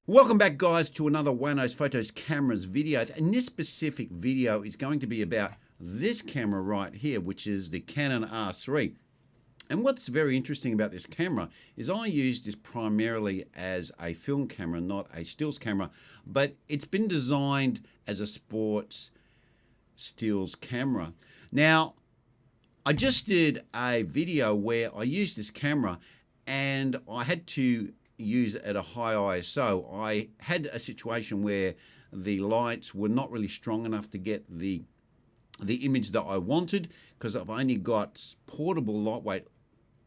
Welcome back, guys, to another Waynos Fotos cameras videos. And this specific video is going to be about this camera right here, which is the Canon R3. And what's very interesting about this camera is I use this primarily as a film camera, not a stills camera, but it's been designed as a sports stills camera. Now, I just did a video where I used this camera and I had to use it at a high ISO. I had a situation where the lights were not really strong enough to get the image that I wanted, because I've only got portable lightweight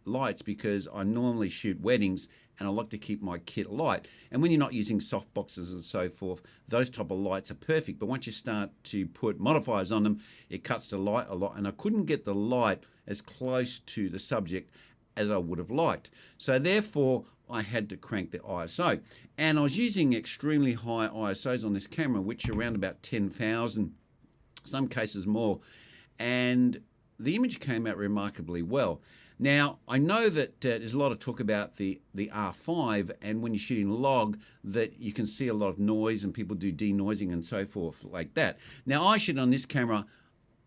lights because I normally shoot weddings and I like to keep my kit light. And when you're not using soft boxes and so forth, those type of lights are perfect. But once you start to put modifiers on them, it cuts the light a lot, and I couldn't get the light as close to the subject as I would have liked. So therefore, I had to crank the ISO. And I was using extremely high ISOs on this camera, which are around about 10,000, some cases more. And the image came out remarkably well. Now, I know that there's a lot of talk about the R5, and when you're shooting log, that you can see a lot of noise and people do denoising and so forth like that. Now, I shoot on this camera,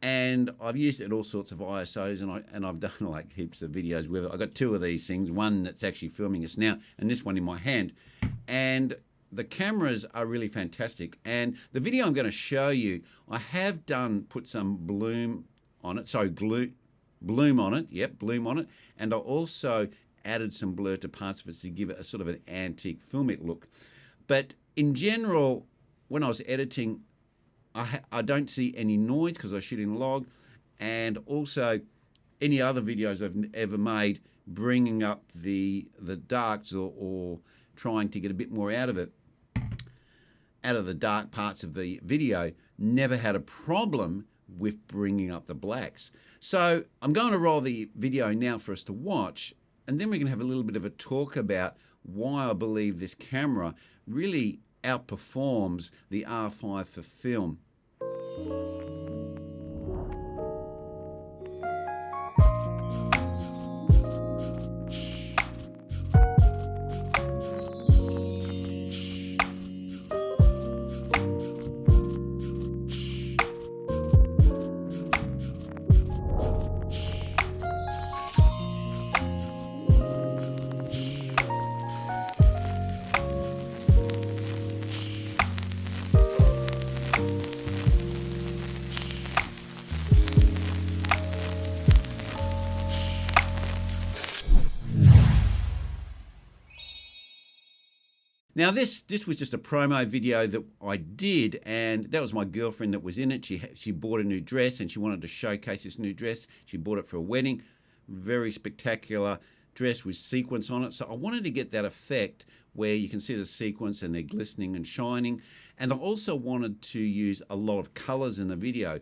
and I've used it at all sorts of ISOs, and I've done like heaps of videos with it. I've got two of these things, one that's actually filming us now, and this one in my hand. And the cameras are really fantastic. And the video I'm going to show you, I have put some bloom on it, bloom on it, yep, bloom on it. And I also added some blur to parts of it to give it a sort of an antique filmic look. But in general, when I was editing, I don't see any noise because I shoot in log, and also any other videos I've ever made bringing up the darks or trying to get a bit more out of it, out of the dark parts of the video, never had a problem with bringing up the blacks. So I'm going to roll the video now for us to watch, and then we can have a little bit of a talk about why I believe this camera really outperforms the R5 for film. Now this was just a promo video that I did, and that was my girlfriend that was in it. She bought a new dress and she wanted to showcase this new dress. She bought it for a wedding. Very spectacular dress with sequins on it. So I wanted to get that effect where you can see the sequins and they're glistening and shining. And I also wanted to use a lot of colors in the video,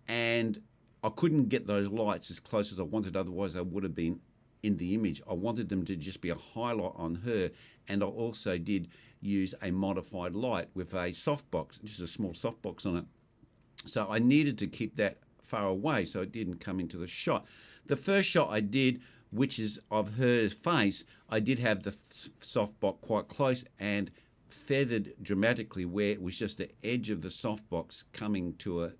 and I couldn't get those lights as close as I wanted, otherwise I would have been in the image. I wanted them to just be a highlight on her, and I also did use a modified light with a softbox, just a small softbox on it. So I needed to keep that far away so it didn't come into the shot. The first shot I did, which is of her face, I did have the softbox quite close and feathered dramatically where it was just the edge of the softbox coming to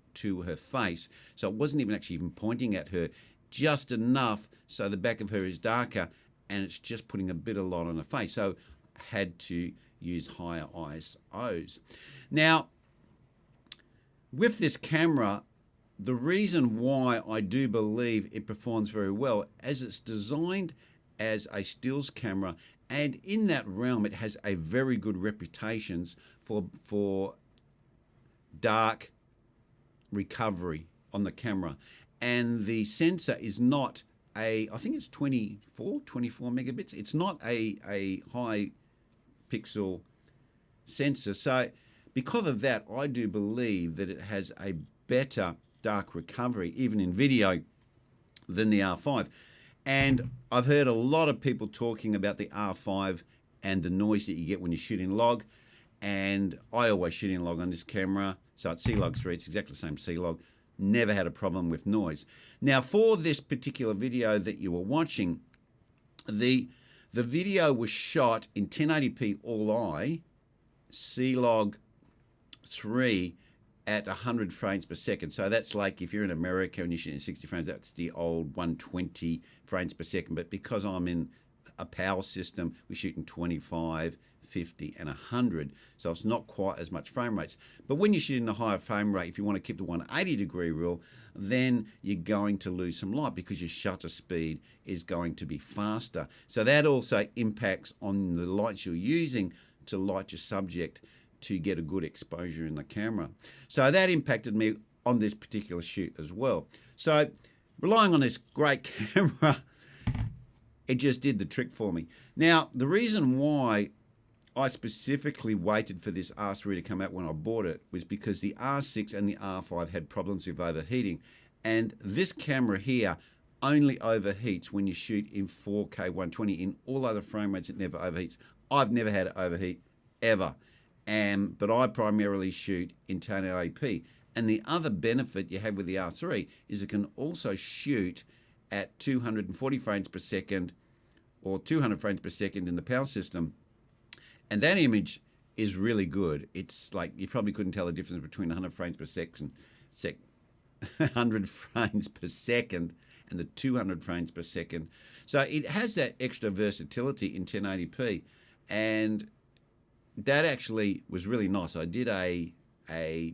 her face. So it wasn't even pointing at her, just enough so the back of her is darker and it's just putting a bit of light on her face. So I had to use higher ISOs. Now, with this camera, the reason why I do believe it performs very well, as it's designed as a stills camera, and in that realm it has a very good reputation for dark recovery on the camera. And the sensor is not I think it's 24 megabits. It's not a high pixel sensor. So because of that, I do believe that it has a better dark recovery, even in video, than the R5. And I've heard a lot of people talking about the R5 and the noise that you get when you're shooting log. And I always shoot in log on this camera. So it's C-Log 3, it's exactly the same C-Log. Never had a problem with noise. Now, for this particular video that you were watching, the video was shot in 1080p all-eye C-Log 3 at 100 frames per second. So that's like if you're in America and you're shooting 60 frames, that's the old 120 frames per second. But because I'm in a PAL system, we're shooting 25, 50 and 100, so it's not quite as much frame rates. But when you're shooting a higher frame rate, if you want to keep the 180-degree rule, then you're going to lose some light because your shutter speed is going to be faster. So that also impacts on the lights you're using to light your subject to get a good exposure in the camera. So that impacted me on this particular shoot as well. So relying on this great camera, it just did the trick for me. Now, the reason why I specifically waited for this R3 to come out when I bought it was because the R6 and the R5 had problems with overheating, and this camera here only overheats when you shoot in 4K 120. In all other frame rates, it never overheats. I've never had it overheat ever, but I primarily shoot in 1080p. And the other benefit you have with the R3 is it can also shoot at 240 frames per second or 200 frames per second in the PAL system. And that image is really good. It's like you probably couldn't tell the difference between 100 frames per second, 100 frames per second and the 200 frames per second. So it has that extra versatility in 1080p, and that actually was really nice. I did a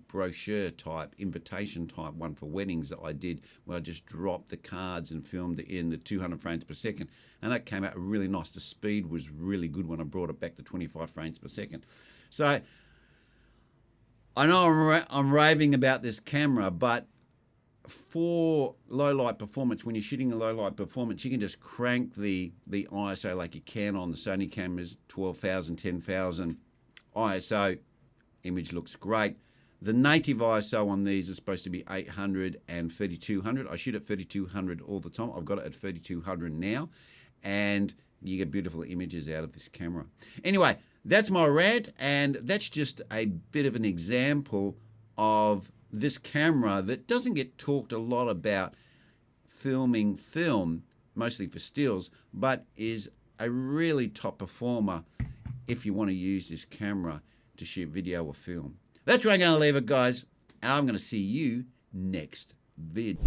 brochure type, invitation type one for weddings that I did where I just dropped the cards and filmed it in the 200 frames per second, and that came out really nice. The speed was really good when I brought it back to 25 frames per second. So I know I'm raving about this camera, but for low light performance, when you're shooting a low light performance, you can just crank the ISO like you can on the Sony cameras, 12,000, 10,000 ISO. Image looks great. The native ISO on these is supposed to be 800 and 3200. I shoot at 3200 all the time. I've got it at 3200 now, and you get beautiful images out of this camera. Anyway, that's my rant, and that's just a bit of an example of this camera that doesn't get talked a lot about filming film, mostly for stills, but is a really top performer if you want to use this camera to shoot video or film. That's where I'm going to leave it, guys. I'm going to see you next vid.